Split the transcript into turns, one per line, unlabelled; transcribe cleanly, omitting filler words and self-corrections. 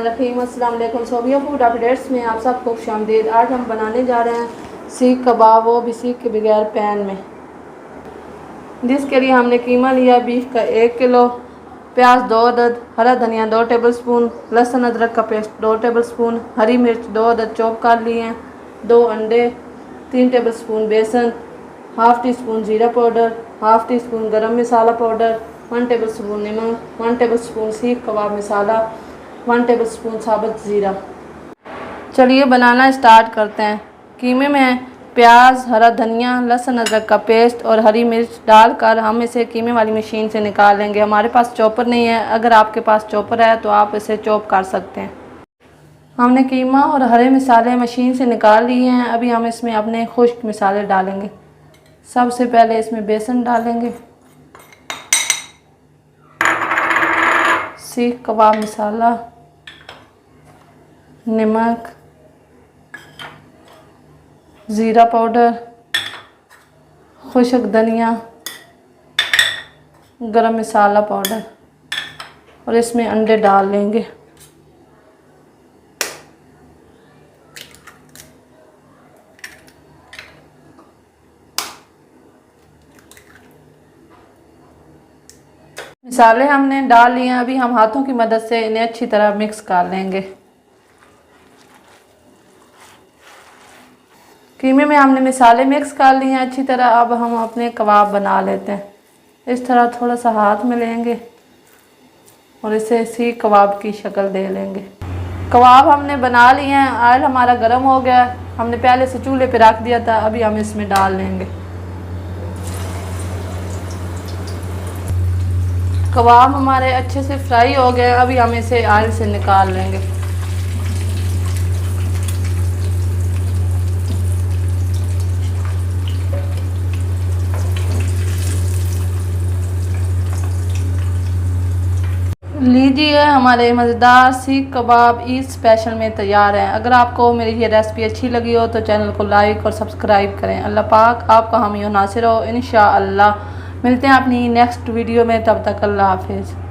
बिस्मिल्लाहिर्रहमानिर्रहीम। अस्सलाम वालेकुम। सोबिया फूड अपडेट्स में आप सबको खुशामदीद। आज हम बनाने जा रहे हैं सीख कबाब, वो भी सीख के बगैर पैन में। जिसके लिए हमने कीमा लिया बीफ का 1 किलो, प्याज 2 अदद, हरा धनिया 2 टेबलस्पून, लहसुन अदरक का पेस्ट 2 टेबलस्पून, हरी मिर्च 2 अदद चॉप कर लिए हैं, 2 अंडे, 3 टेबलस्पून बेसन, हाफ़ टी स्पून ज़ीरा पाउडर, हाफ़ टी स्पून गरम मसाला पाउडर, 1 टेबलस्पून नमक, 1 टेबलस्पून सीख कबाब मसाला, 1 टेबलस्पून साबुत ज़ीरा। चलिए बनाना स्टार्ट करते हैं। कीमे में प्याज, हरा धनिया, लहसुन अदरक का पेस्ट और हरी मिर्च डालकर हम इसे कीमे वाली मशीन से निकाल लेंगे। हमारे पास चॉपर नहीं है, अगर आपके पास चॉपर है तो आप इसे चॉप कर सकते हैं। हमने कीमा और हरे मसाले मशीन से निकाल लिए हैं। अभी हम इसमें अपने खुश्क मसाले डालेंगे। सबसे पहले इसमें बेसन डालेंगे, सीख कबाब मसाला, नमक, ज़ीरा पाउडर, खुश्क धनिया, गरम मसाला पाउडर और इसमें अंडे डाल लेंगे। मसाले हमने डाल लिए हैं। अभी हम हाथों की मदद से इन्हें अच्छी तरह मिक्स कर लेंगे। कीमे में हमने मसाले मिक्स कर लिए हैं अच्छी तरह। अब हम अपने कबाब बना लेते हैं। इस तरह थोड़ा सा हाथ में लेंगे और इसे सीख कबाब की शक्ल दे लेंगे। कबाब हमने बना लिए हैं। ऑयल हमारा गर्म हो गया। हमने पहले से चूल्हे पे रख दिया था। अभी हम इसमें डाल लेंगे। कबाब हमारे अच्छे से फ्राई हो गए। अभी हम इसे ऑयल से निकाल लेंगे। लीजिए, हमारे मज़ेदार सीख कबाब ईद स्पेशल में तैयार है। अगर आपको मेरी ये रेसिपी अच्छी लगी हो तो चैनल को लाइक और सब्सक्राइब करें। अल्लाह पाक आपका हामी और नासिर हो। इंशाअल्लाह मिलते हैं अपनी नेक्स्ट वीडियो में। तब तक अल्लाह हाफिज़।